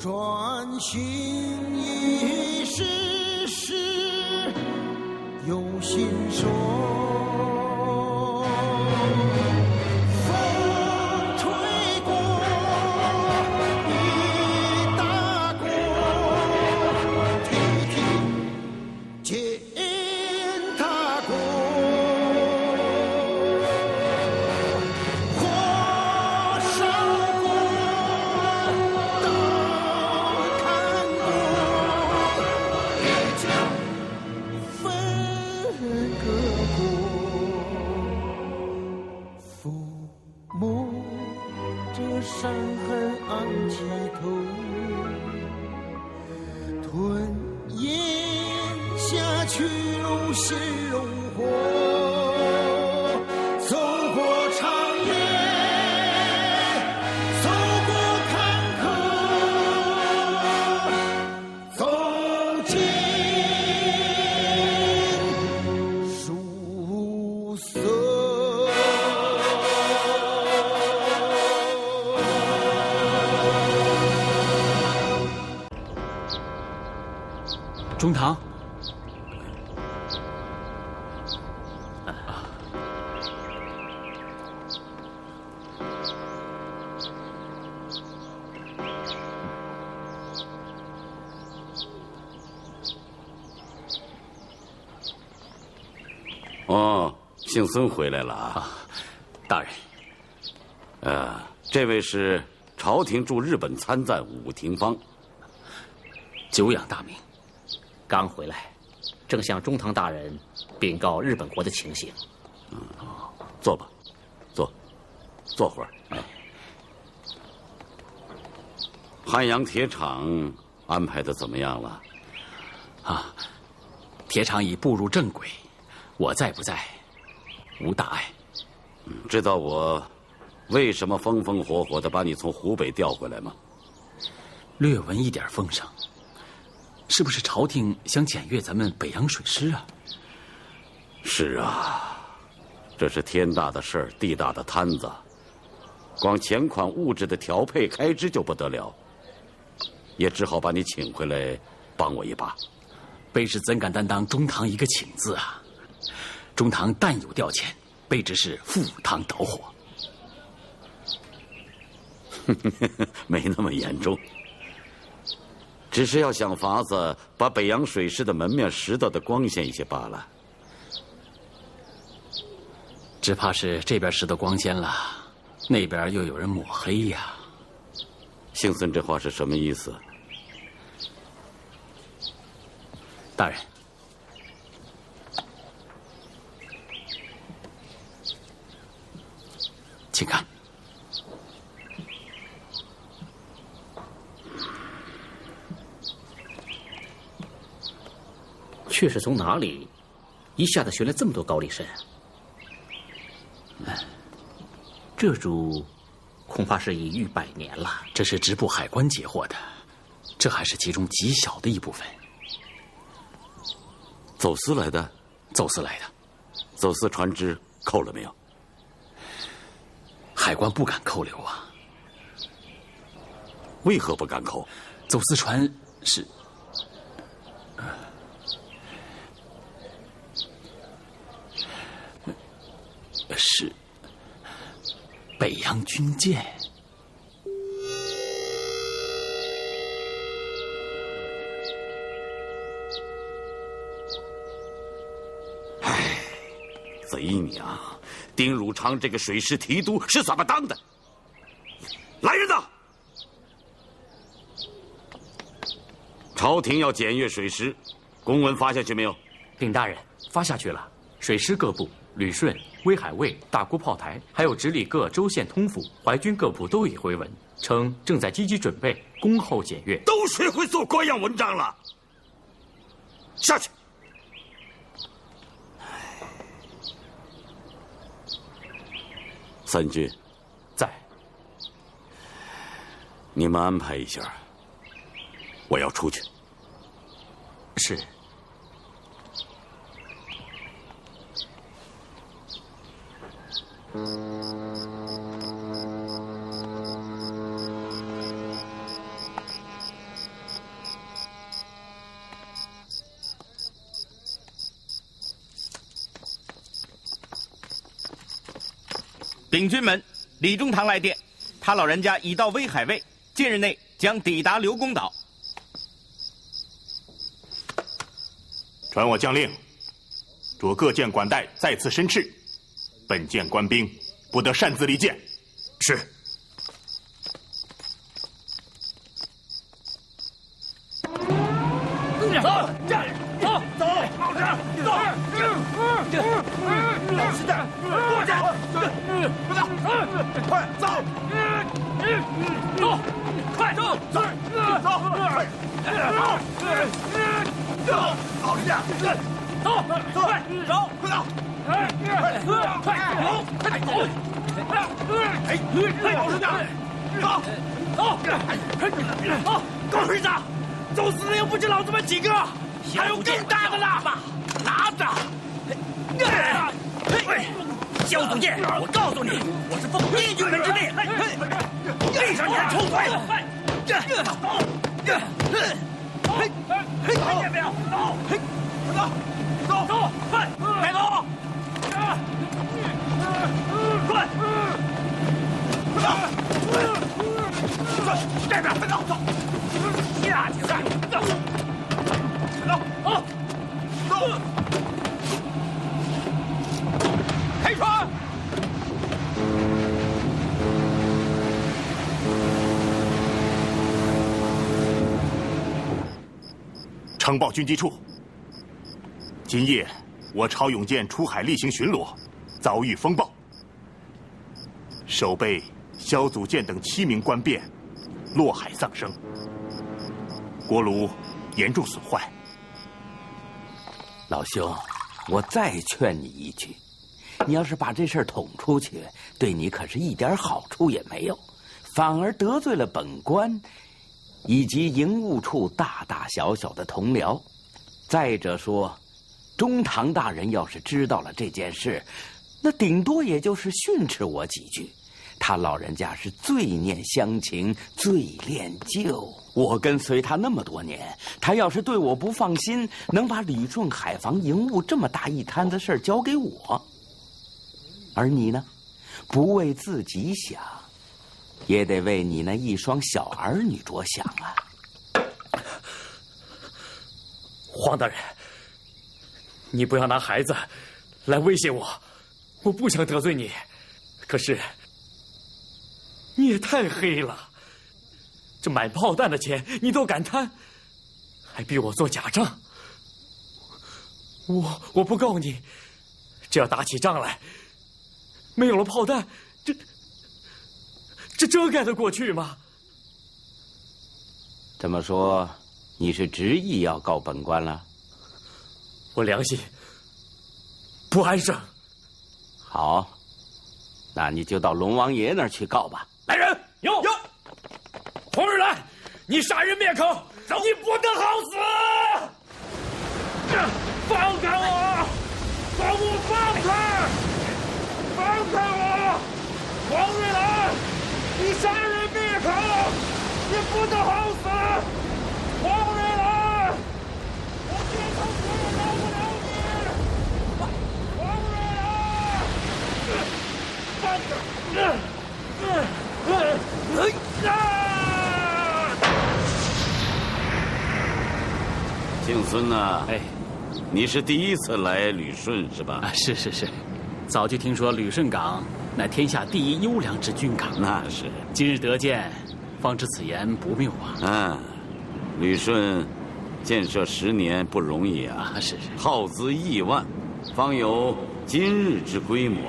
专心一时时有心说。伤痕昂起头，吞咽下去如血如火，走过长夜，走过坎坷，走进曙色。中堂，哦，姓孙回来了啊！大人，这位是朝廷驻日本参赞武廷芳，久仰大名。刚回来，正向中堂大人禀告日本国的情形。坐吧，坐会儿。汉阳铁厂安排的怎么样了？啊，铁厂已步入正轨，我在不在，无大碍。知道我为什么风风火火地把你从湖北调回来吗？略闻一点风声。是不是朝廷想检阅咱们北洋水师啊？是啊，这是天大的事儿，地大的摊子，光钱款物质的调配开支就不得了，也只好把你请回来帮我一把。卑职怎敢担当中堂一个请字啊？中堂但有调遣，卑职是赴汤蹈火。没那么严重。只是要想法子把北洋水师的门面拾掇得光鲜一些罢了。只怕是这边拾掇光鲜了，那边又有人抹黑呀。姓孙这话是什么意思？大人，请看。却是从哪里一下子寻来这么多高丽参？这株恐怕是已逾100年了。这是直部海关截获的，这还是其中极小的一部分。走私来的？走私来的。走私船只扣了没有？海关不敢扣留啊。为何不敢扣？走私船是北洋军舰。唉，贼娘！丁汝昌这个水师提督是怎么当的？来人呐！朝廷要检阅水师，公文发下去没有？禀大人，发下去了。水师各部、旅顺、威海卫、大沽炮台，还有直隶各州县通府、淮军各部都已回文，称正在积极准备，恭候检阅。都学会做官样文章了。下去。三军在。你们安排一下，我要出去。是。禀军门，李中堂来电，他老人家已到威海卫，近日内将抵达刘公岛。传我将令，着各舰管带再次申斥，本舰官兵不得擅自离舰。是。走，走，走，老实，走，老实点，过去，不走，快走，走，快走，走，走，老实点，走，走，快走，快走，快走，快走，老实点，走，走，狗日的！走死了又不止老子们几个，还有更大的喇叭，拿着！萧祖剑，我告诉你，我是奉一军人之命，闭上你的臭嘴！看见没有？走，走，快，快走！快，走，这边，快走，走！下去再走，走，走，开船！呈报军机处，今夜我朝勇舰出海例行巡逻，遭遇风暴，守备萧祖舰等7名官便落海丧生。锅炉严重损坏。老兄，我再劝你一句，你要是把这事儿捅出去，对你可是一点好处也没有，反而得罪了本官以及营务处大大小小的同僚。再者说，中堂大人要是知道了这件事，那顶多也就是训斥我几句。他老人家是最念乡情，最恋旧。我跟随他那么多年，他要是对我不放心，能把旅顺海防营务这么大一摊子事儿交给我，而你呢，不为自己想，也得为你那一双小儿女着想啊。黄大人，你不要拿孩子来威胁我，我不想得罪你，可是你也太黑了，这买炮弹的钱你都敢贪，还逼我做假账。我不告你，这要打起仗来，没有了炮弹，这遮盖得过去吗？这么说，你是执意要告本官了？我良心不安生。好，那你就到龙王爷那儿去告吧。来人，有！黄日兰，你杀人灭口，你不得好死！放开我！把我放开！放开我！黄日兰，你杀人灭口，你不得好死！黄日兰，我这头死也饶不了你！黄日兰，敬孙呐，哎，你是第一次来旅顺是吧？啊，是，早就听说旅顺港乃天下第一优良之军港。那是，今日得见，方知此言不谬啊。旅顺建设10年不容易啊，是，耗资亿万，方有今日之规模。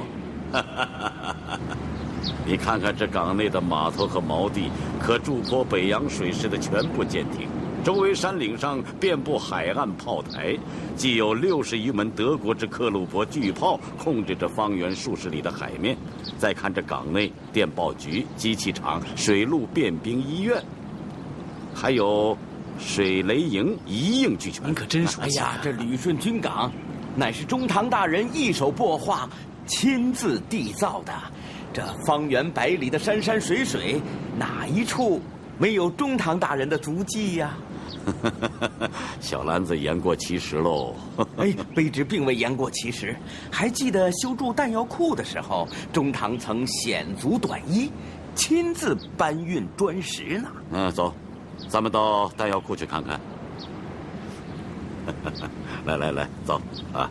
你看看这港内的码头和锚地，可驻泊北洋水师的全部舰艇，周围山岭上遍布海岸炮台，既有60余门德国之克虏伯巨炮控制着方圆数十里的海面。再看这港内电报局、机器厂、水陆便兵医院，还有水雷营，一应俱全。您可真熟悉啊！哎呀，这旅顺军港，乃是中堂大人一手擘画，亲自缔造的。这方圆100里的山山水水，哪一处没有中堂大人的足迹呀？小兰子言过其实喽。哎，卑职并未言过其实。还记得修筑弹药库的时候，中堂曾险足短衣，亲自搬运砖石呢。走，咱们到弹药库去看看。来，走啊！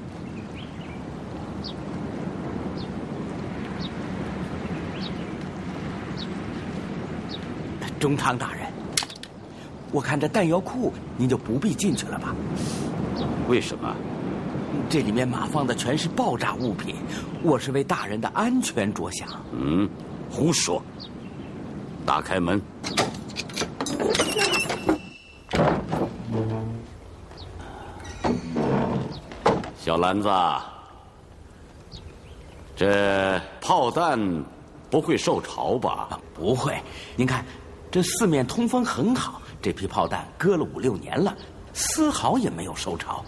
中堂大人，我看这弹药库您就不必进去了吧？为什么？这里面码放的全是爆炸物品，我是为大人的安全着想。胡说！打开门。小兰子，这炮弹不会受潮吧？不会，您看，这四面通风很好，这批炮弹搁了5、6年了，丝毫也没有受潮。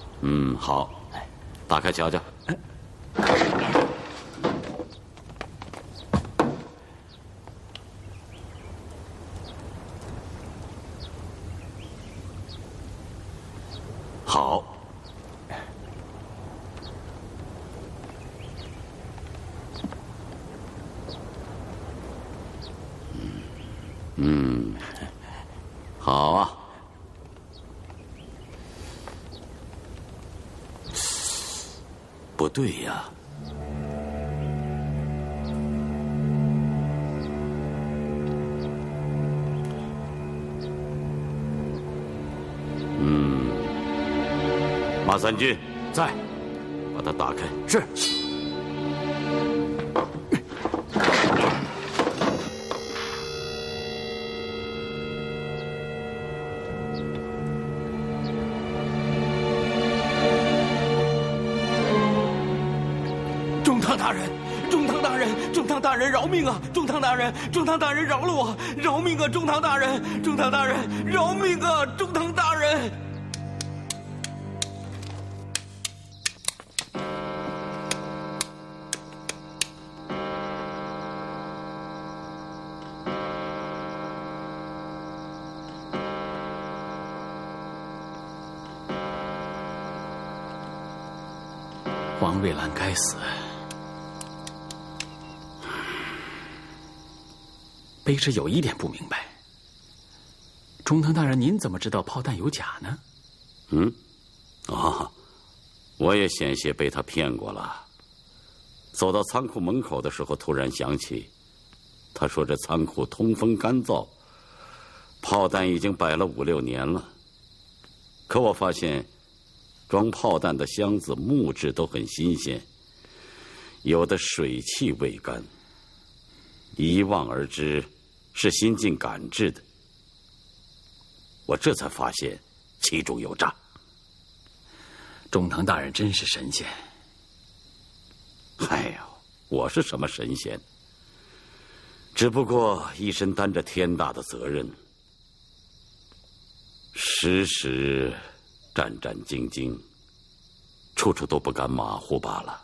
好，打开瞧瞧。好。好啊。不对呀。马三军在，把它打开。是。中堂大人，中堂大人，中堂大人饶命啊！中堂大人，中堂大人饶了我！饶命啊！中堂大人，中堂大人饶命啊！中堂大人。王瑞兰该死。卑职有一点不明白，中堂大人，您怎么知道炮弹有假呢？我也险些被他骗过了。走到仓库门口的时候，突然想起，他说这仓库通风干燥，炮弹已经摆了5、6年了。可我发现，装炮弹的箱子木质都很新鲜，有的水汽未干，一望而知是新近赶制的。我这才发现其中有诈。中堂大人真是神仙。哎呀，我是什么神仙？只不过一身担着天大的责任，时时战战兢兢，处处都不敢马虎罢了。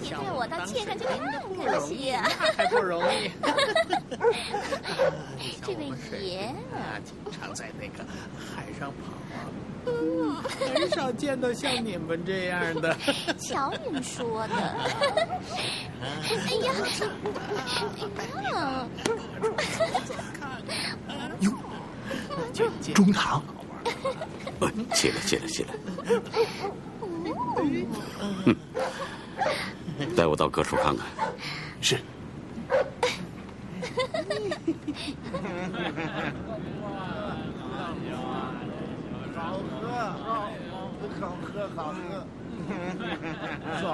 你看我到舰上就很可惜啊，还不容易。这位爷经常在那个海上跑，很少见到像你们这样的。瞧你们说的。哎呀，哟，中堂。起来。带我到各处看看。是。好喝。走，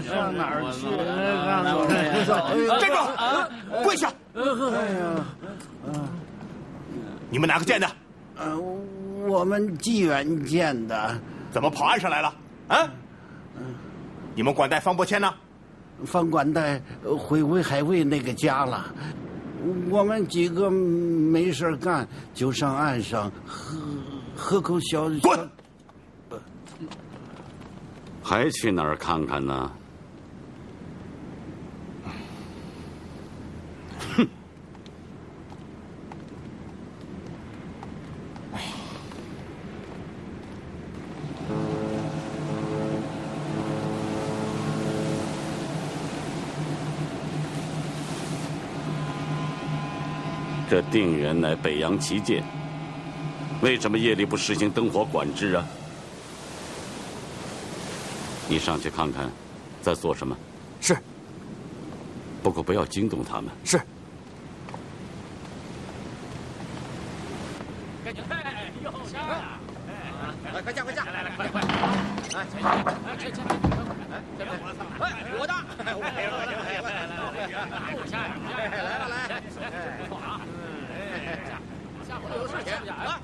上哪儿去？走，站住！跪下！哎呀，你们哪个舰的？我们济远舰的。怎么跑岸上来了？啊？你们管带方伯谦呢？方管带回威海卫那个家了。我们几个没事干，就上岸上喝口小。滚！还去哪儿看看呢？哼！这定远乃北洋旗舰，为什么夜里不实行灯火管制啊？你上去看看，在做什么？是。不过不要惊动他们。是。快下，快下！来，快！哎，我的！下回有事情啊！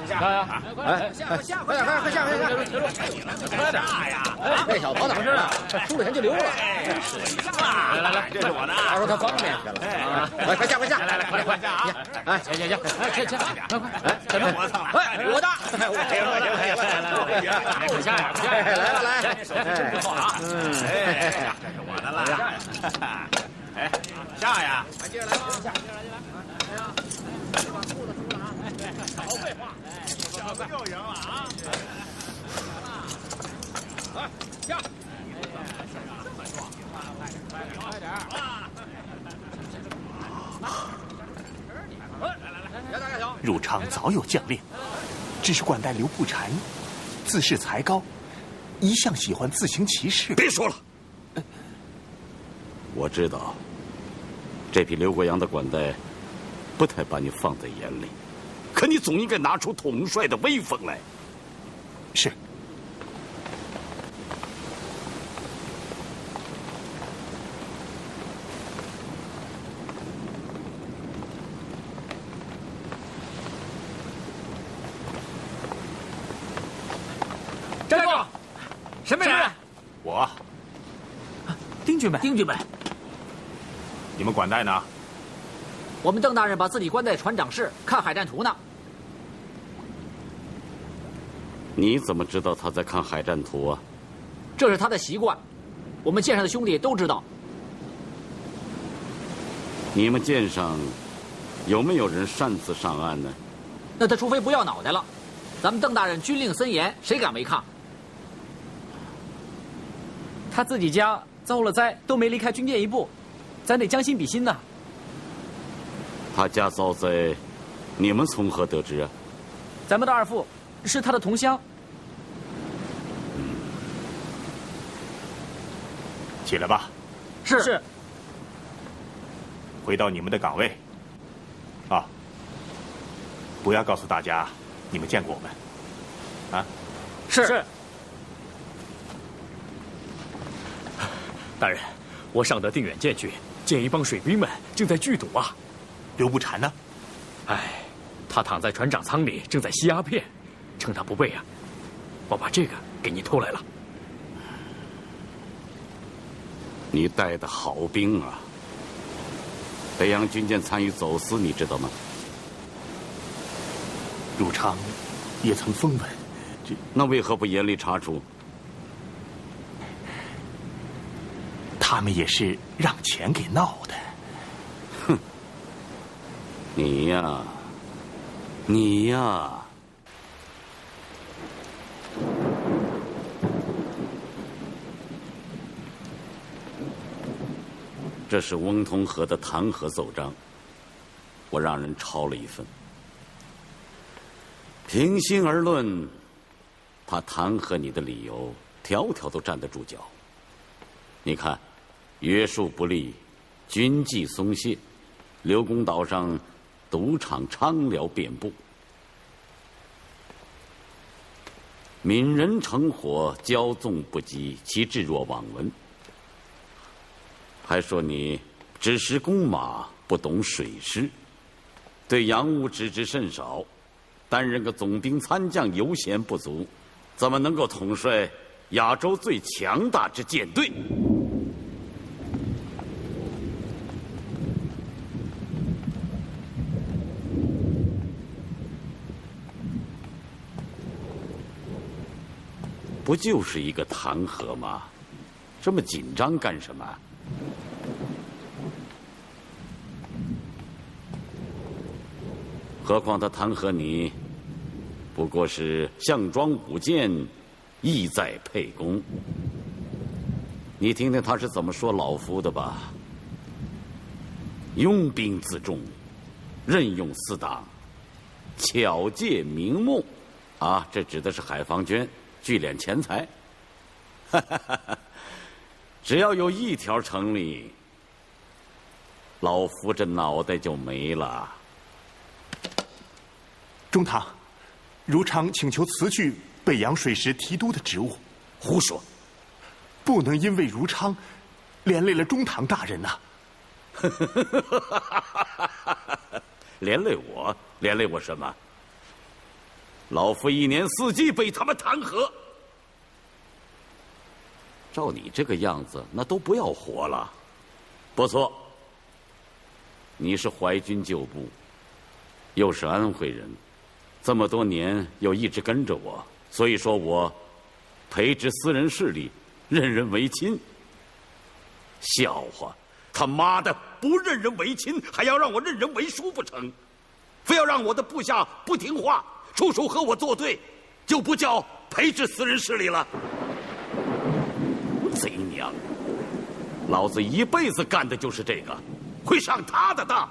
下！快下！快下！下呀！这小子怎么知道？输了钱就溜了。来，这是我的。他说他方便去了。来，快下！来，快下啊！哎，行，快！哎，这是我操！哎，我的！快下呀！来！真不错啊！这是我的了。哎，下呀！接着来吧，下！哎呀，把裤子输了啊！少废话，小子又赢了啊！来，下！快点！入昌早有将令，只是管带刘步蟾自恃才高，一向喜欢自行其事。别说了，我知道，这批刘国阳的管带不太把你放在眼里，可你总应该拿出统帅的威风来。是。站住！什么人？我。丁军们，你们管带呢？我们邓大人把自己关在船长室看海战图呢。你怎么知道他在看海战图啊？这是他的习惯，我们舰上的兄弟都知道。你们舰上有没有人擅自上岸呢？那他除非不要脑袋了。咱们邓大人军令森严，谁敢违抗？他自己家遭了灾，都没离开军舰一步，咱得将心比心呐。他家遭灾，你们从何得知啊？咱们的二副是他的同乡。起来吧。是。回到你们的岗位。啊，不要告诉大家你们见过我们。啊，是。大人，我上得定远舰去，见一帮水兵们正在聚赌啊。刘步蟾呢？哎，他躺在船长舱里，正在吸鸦片。趁他不备啊，我把这个给你偷来了。你带的好兵啊！北洋军舰参与走私，你知道吗？入昌也曾风闻，那为何不严厉查处？他们也是让钱给闹的。哼，你呀！这是翁同龢的弹劾奏章，我让人抄了一份。平心而论，他弹劾你的理由，条条都站得住脚。你看，约束不力，军纪松懈，刘公岛上赌场娼寮遍布，闽人成火，骄纵不羁，其志若罔闻。还说你只识弓马，不懂水师，对洋务知之甚少，担任个总兵参将油闲不足，怎么能够统帅亚洲最强大之舰队？不就是一个弹劾吗？这么紧张干什么？何况他弹劾你，不过是项庄舞剑，意在沛公。你听听他是怎么说老夫的吧：拥兵自重，任用私党，巧借名目。啊，这指的是海防军聚敛钱财。只要有一条成立，老夫这脑袋就没了。中堂，如常请求辞去北洋水师提督的职务。胡说！不能因为如常连累了中堂大人呐。连累我？连累我什么？老夫一年四季被他们弹劾。照你这个样子，那都不要活了。不错，你是淮军旧部，又是安徽人，这么多年又一直跟着我，所以说我培植私人势力，任人唯亲。笑话！他妈的，不任人唯亲，还要让我任人唯淑不成？非要让我的部下不听话，处处和我作对，就不叫培植私人势力了。贼娘！老子一辈子干的就是这个，会上他的当。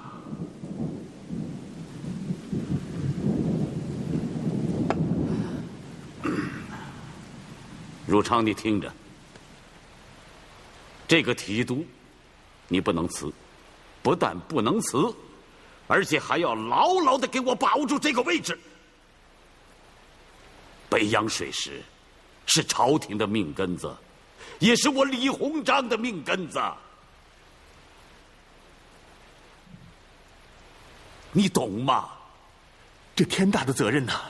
如常，你听着，这个提督，你不能辞，不但不能辞，而且还要牢牢的给我把握住这个位置。北洋水师是朝廷的命根子，也是我李鸿章的命根子，你懂吗？这天大的责任呐，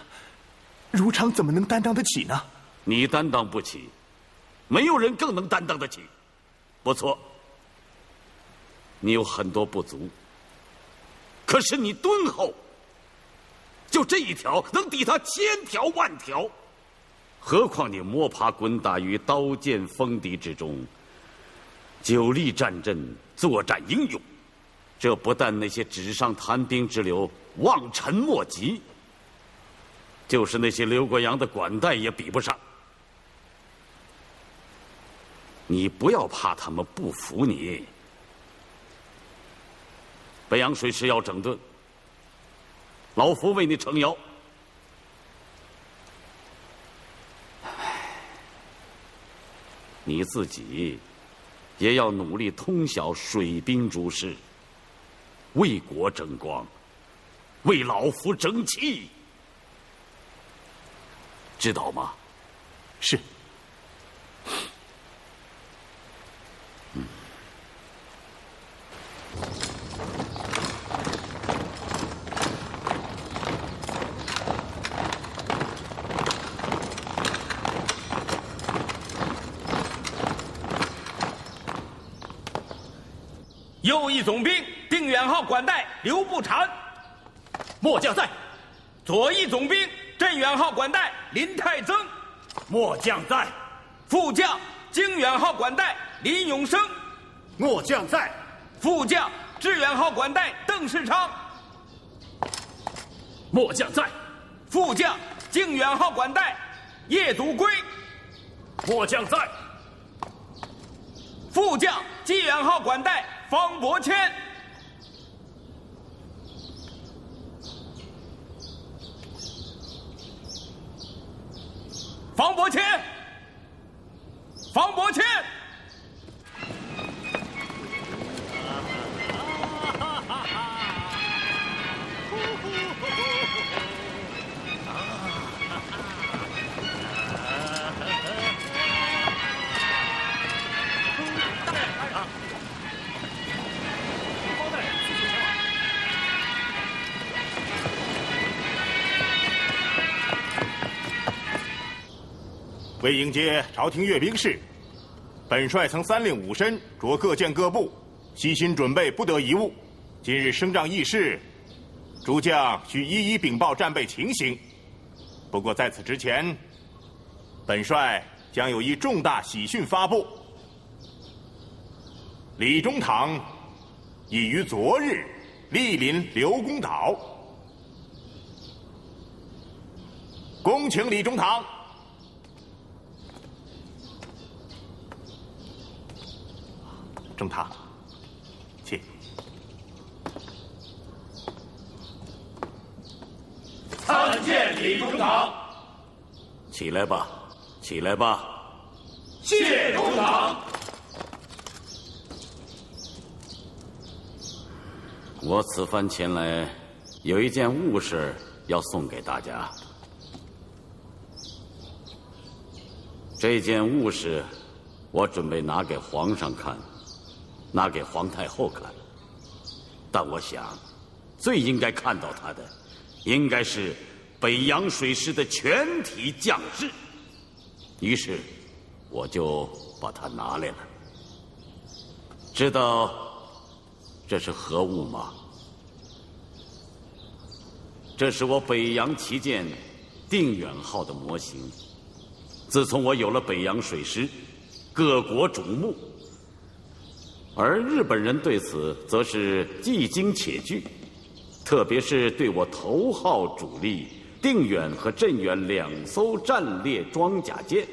如常怎么能担当得起呢？你担当不起，没有人更能担当得起。不错，你有很多不足，可是你敦厚，就这一条能抵他千条万条。何况你摸爬滚打于刀剑锋敌之中，久历战阵，作战英勇，这不但那些纸上谈兵之流望尘莫及，就是那些刘国阳的管带也比不上。你不要怕他们不服你。北洋水师要整顿，老夫为你撑腰。你自己也要努力通晓水兵诸事，为国争光，为老夫争气，知道吗？是。右翼总兵定远号管带刘步蟾，末将在；左翼总兵镇远号管带林泰增，末将在；副将经远号管带林永生，末将在；副将致远号管带邓世昌，末将在；副将靖远号管带叶祖圭，末将在；副将济远号管带方伯谦，方伯谦，方伯谦。为迎接朝廷阅兵式，本帅曾三令五申，着各舰各部悉心准备，不得贻误。今日升帐议事，诸将需一一禀报战备情形。不过在此之前，本帅将有一重大喜讯发布。李中堂已于昨日莅临刘公岛，恭请李中堂。中堂，请。参见李中堂。起来吧，起来吧。谢中堂。我此番前来，有一件物事要送给大家。这件物事，我准备拿给皇上看，拿给皇太后看。但我想，最应该看到它的，应该是北洋水师的全体将士。于是，我就把它拿来了。知道这是何物吗？这是我北洋旗舰定远号的模型。自从我有了北洋水师，各国瞩目，而日本人对此则是既惊且惧，特别是对我头号主力定远和镇远2艘战列装甲舰，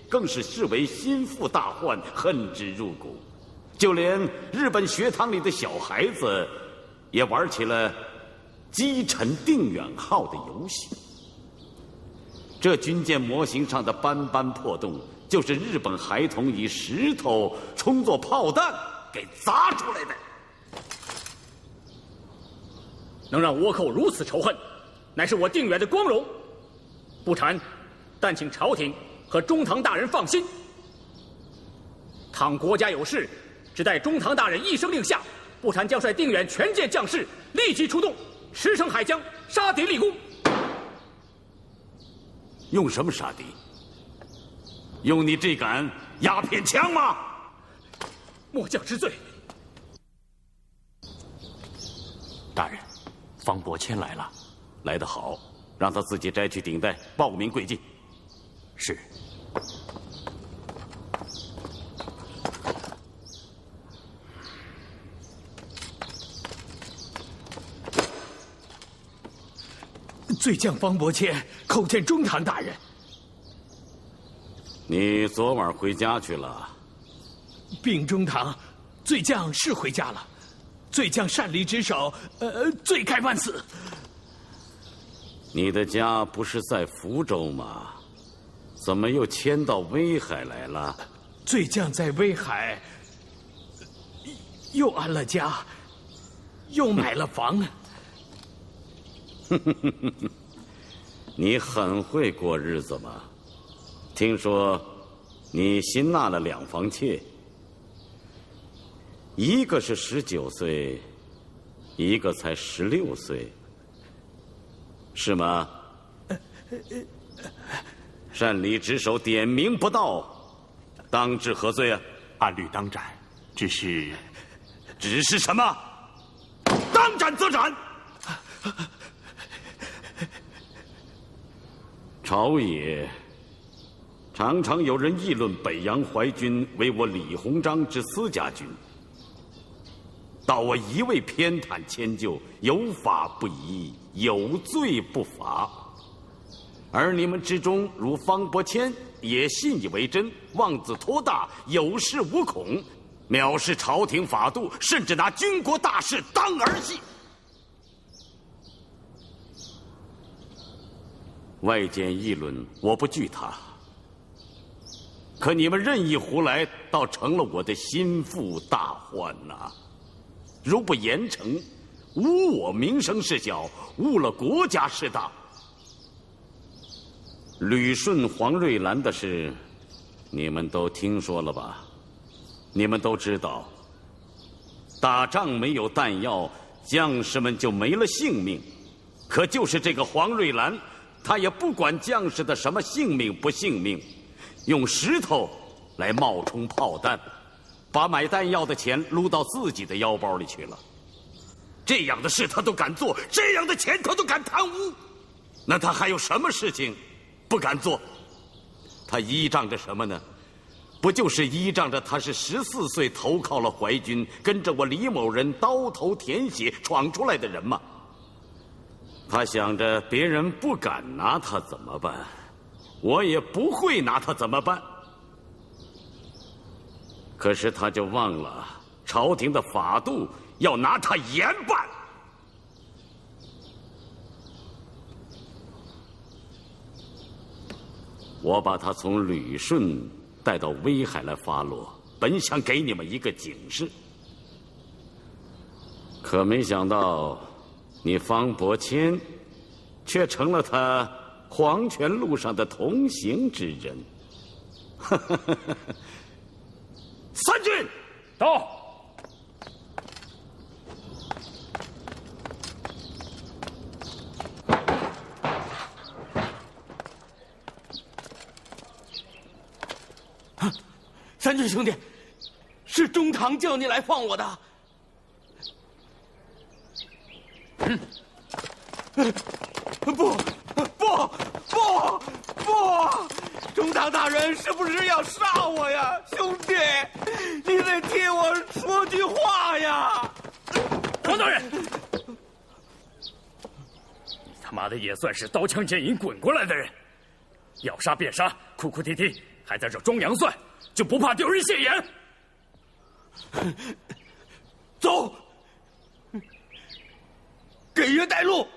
更是视为心腹大患，恨之入骨。就连日本学堂里的小孩子，也玩起了击沉定远号的游戏。这军舰模型上的斑斑破洞，就是日本孩童以石头充作炮弹给砸出来的。能让倭寇如此仇恨，乃是我定远的光荣。不禅，但请朝廷和中堂大人放心。倘国家有事，只待中堂大人一声令下，不禅将率定远全舰将士立即出动，驰骋海疆，杀敌立功。用什么杀敌？用你这杆鸦片枪吗？末将知罪。大人，方伯谦来了。来得好，让他自己摘去顶戴，报名跪进。是。罪将方伯谦叩见中堂大人。你昨晚回家去了？禀中堂，罪将是回家了。罪将擅离职守，罪该万死。你的家不是在福州吗？怎么又迁到威海来了？罪将在威海又安了家，又买了房。你很会过日子嘛？听说你新纳了2房妾，一个是19岁，一个才16岁，是吗？擅离职守，点名不到，当治何罪啊？按律当斩，只是什么？当斩则斩。朝野常常有人议论北洋淮军为我李鸿章之私家军，道我一味偏袒迁就，有法不依，有罪不罚。而你们之中，如方伯谦也信以为真，妄自托大，有恃无恐，藐视朝廷法度，甚至拿军国大事当儿戏。外间议论，我不惧他。可你们任意胡来，倒成了我的心腹大患呐！如不严惩，污我名声事小，误了国家事大。旅顺黄瑞兰的事，你们都听说了吧？你们都知道，打仗没有弹药，将士们就没了性命。可就是这个黄瑞兰，他也不管将士的什么性命不性命，用石头来冒充炮弹，把买弹药的钱撸到自己的腰包里去了。这样的事他都敢做，这样的钱他都敢贪污，那他还有什么事情不敢做？他依仗着什么呢？不就是依仗着他是14岁投靠了淮军，跟着我李某人刀头舔血闯出来的人吗？他想着别人不敢拿他怎么办，我也不会拿他怎么办。可是他就忘了，朝廷的法度要拿他严办。我把他从旅顺带到威海来发落，本想给你们一个警示，可没想到你方伯谦却成了他黄泉路上的同行之人。三军到。三军兄弟，是中堂叫你来放我的。不，中堂大人是不是要杀我呀？兄弟，你得替我说句话呀！王大人，你他妈的也算是刀枪剑影滚过来的人，要杀便杀，哭哭啼啼，还在这装洋蒜，就不怕丢人现眼？走，给爷带路。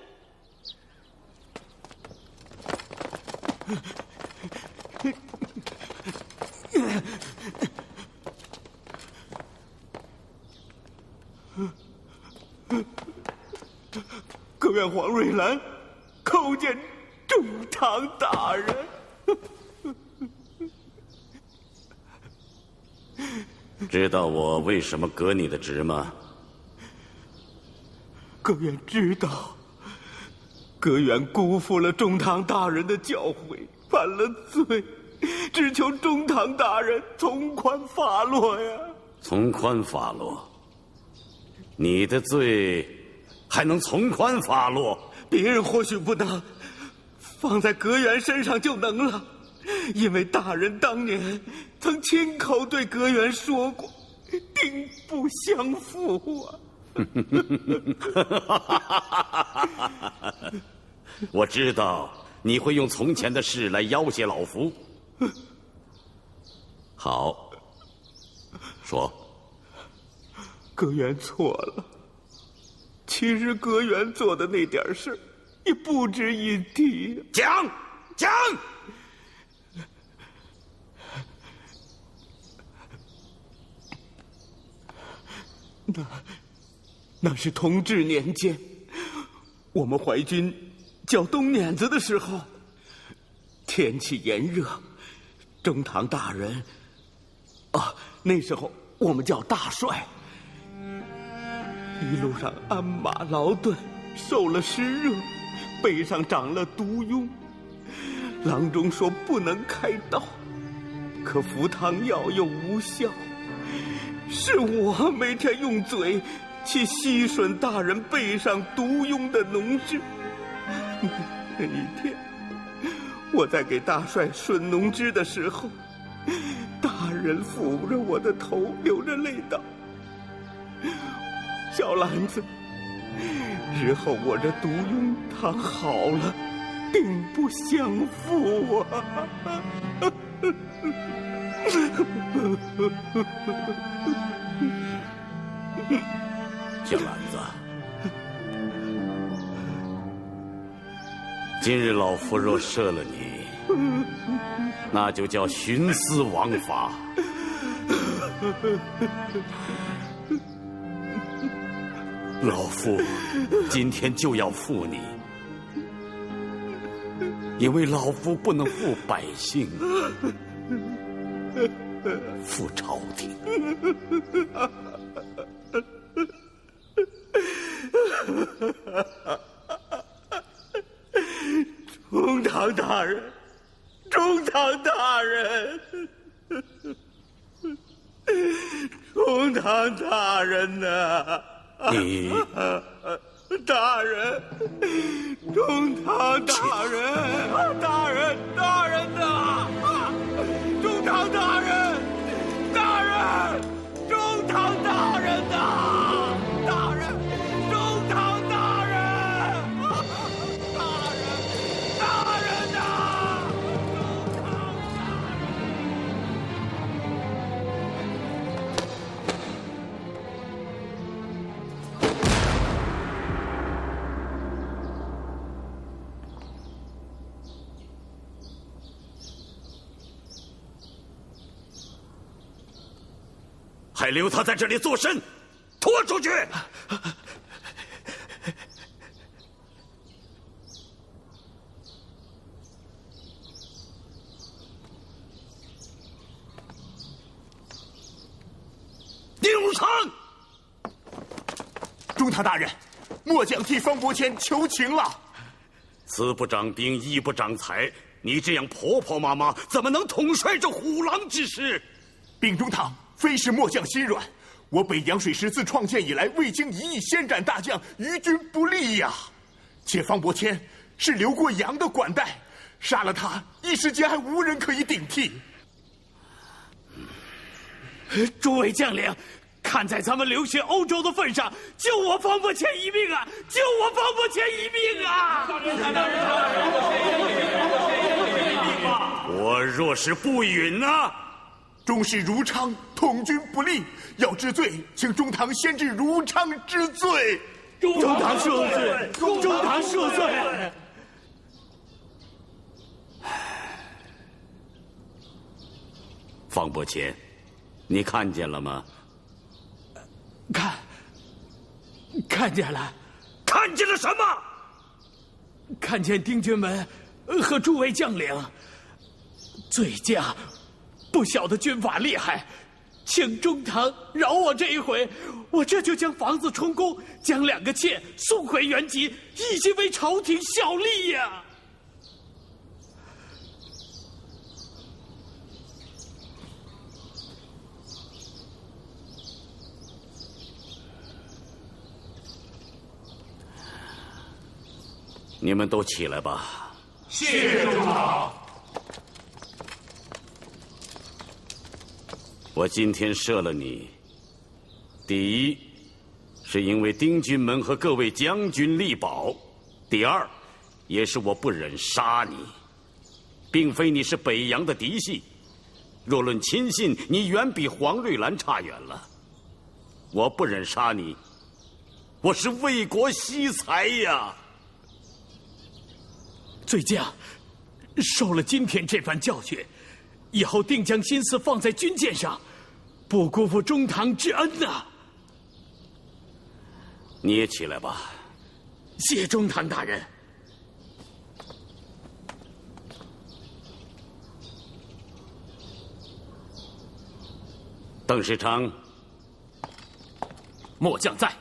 阁员黄瑞兰叩见中堂大人。知道我为什么革你的职吗？阁员知道，阁员辜负了中堂大人的教诲，犯了罪，只求中堂大人从宽发落呀。从宽发落？你的罪还能从宽发落？别人或许不能，放在阁员身上就能了。因为大人当年曾亲口对阁员说过，定不相负啊。我知道你会用从前的事来要挟老夫。好，说。阁员错了。其实阁员做的那点事也不值一提。讲。那是同治年间，我们淮军剿东碾子的时候，天气炎热，中堂大人，那时候我们叫大帅，一路上鞍马劳顿，受了湿热，背上长了毒痈，郎中说不能开刀，可服汤药又无效，是我每天用嘴去吸吮大人背上毒痈的脓汁。那一天，我在给大帅吮脓汁的时候，大人抚着我的头，流着泪道：“小兰子，日后我这毒痈汤好了，定不相负啊。”小兰子，今日老夫若赦了你，那就叫徇私枉法。老夫今天就要负你，因为老夫不能负百姓，负朝廷。中堂大人，中堂大人，中堂大人呐！大人，中堂大人，大人呐！中堂大人，大人，中堂大人呐！大人，中堂大人，大人呐！还留他在这里作甚？拖出去！丁汝昌，中堂大人，末将替方伯谦求情了。慈不长兵，义不长财，你这样婆婆妈妈，怎么能统帅这虎狼之师？禀中堂，非是末将心软，我北洋水师自创建以来，未经一役先斩大将，于军不利呀。且方伯谦是刘过洋的管带，杀了他，一时间还无人可以顶替。诸位将领，看在咱们流血欧洲的份上，救我方伯谦一命啊！救我方伯谦一命啊！我若是不允呢？终是如昌统军不利，要治罪，请中堂先治如昌之罪。中堂赦罪，中堂赦罪。方伯谦，你看见了吗？看见了。看见了什么？看见丁军们和诸位将领，罪驾不晓得军法厉害，请中堂饶我这一回，我这就将房子充公，将2个妾送回原籍，一心为朝廷效力呀。你们都起来吧。谢谢中堂。我今天赦了你，第一，是因为丁军门和各位将军力保；第二，也是我不忍杀你，并非你是北洋的嫡系，若论亲信，你远比黄瑞兰差远了。我不忍杀你，我是为国惜才呀。罪驾受了今天这番教训，以后定将心思放在军舰上，不辜负中堂之恩呐。你也起来吧。谢中堂大人。邓世昌，末将在。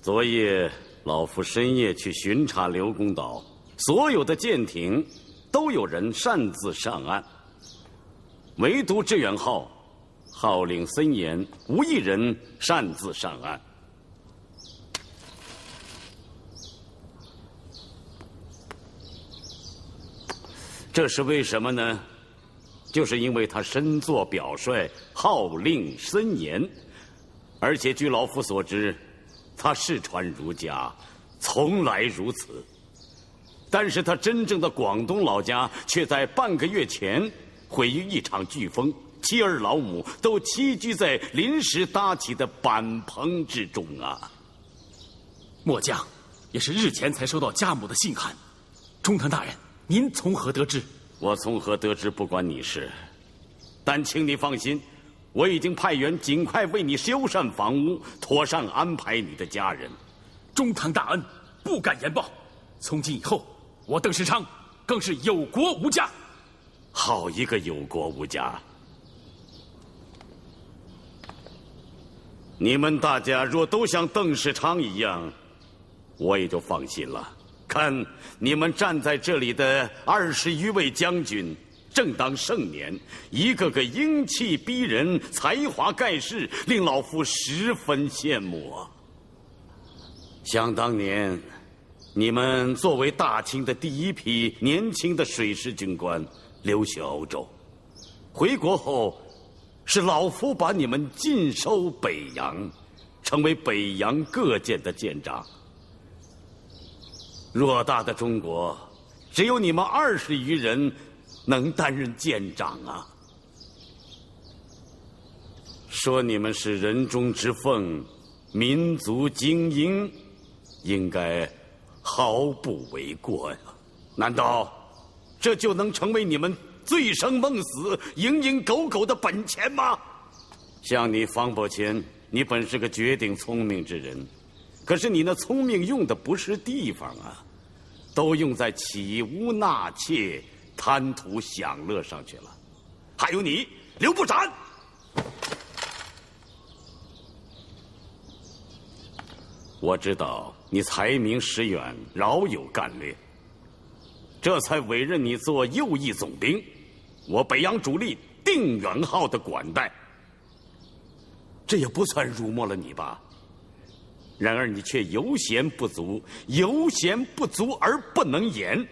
昨夜老夫深夜去巡查刘公岛，所有的舰艇都有人擅自上岸，唯独致远号号令森严，无一人擅自上岸。这是为什么呢？就是因为他身作表率，号令森严，而且据老夫所知，他世传儒家，从来如此。但是他真正的广东老家却在半个月前毁于一场飓风，妻儿老母都栖居在临时搭起的板棚之中啊！末将也是日前才收到家母的信函，中堂大人，您从何得知？我从何得知不关你事，但请你放心，我已经派员尽快为你修缮房屋，妥善安排你的家人。中堂大恩，不敢言报。从今以后，我邓世昌更是有国无家。好一个有国无家！你们大家若都像邓世昌一样，我也就放心了。看你们站在这里的20余位将军，正当盛年，一个个英气逼人，才华盖世，令老夫十分羡慕啊！想当年，你们作为大清的第一批年轻的水师军官，留学欧洲，回国后，是老夫把你们尽收北洋，成为北洋各舰的舰长。偌大的中国，只有你们20余人能担任舰长啊！说你们是人中之凤，民族精英，应该毫不为过呀。难道这就能成为你们醉生梦死、蝇营狗苟的本钱吗？像你方伯谦，你本是个绝顶聪明之人，可是你那聪明用的不是地方啊，都用在起屋纳妾、贪图享乐上去了。还有你，刘步斩！我知道你才名识远，饶有干练，这才委任你做右翼总兵，我北洋主力定远号的管带。这也不算辱没了你吧？然而你却犹嫌不足，犹嫌不足而不能言，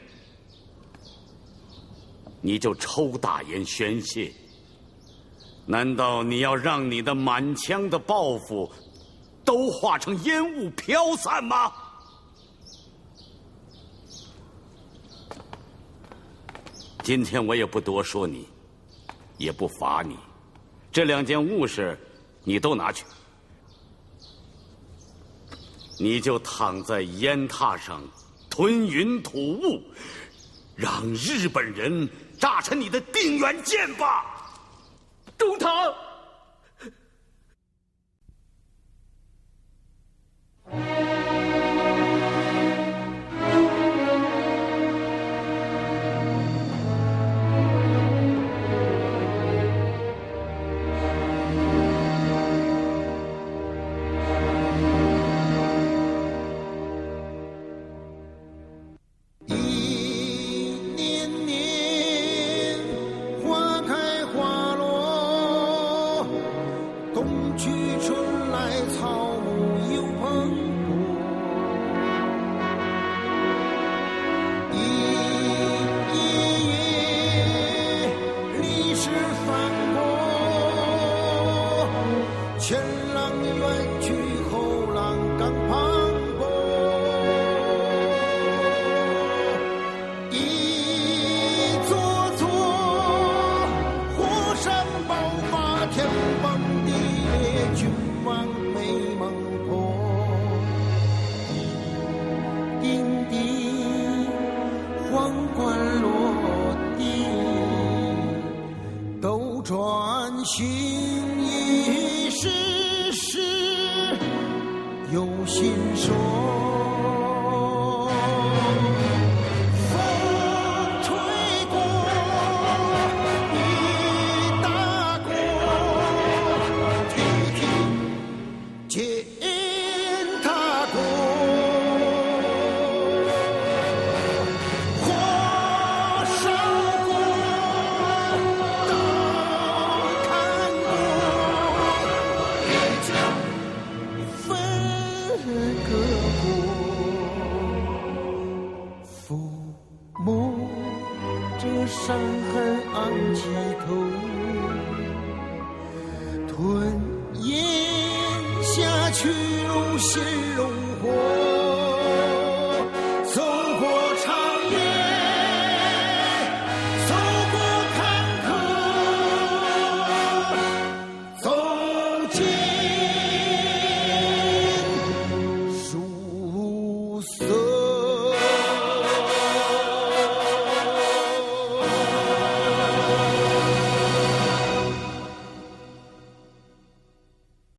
你就抽大烟宣泄。难道你要让你的满腔的抱负都化成烟雾飘散吗？今天我也不多说你，也不罚你，这2件物事你都拿去，你就躺在烟榻上吞云吐雾，让日本人炸沉你的定远舰吧！中堂。吞咽下去如血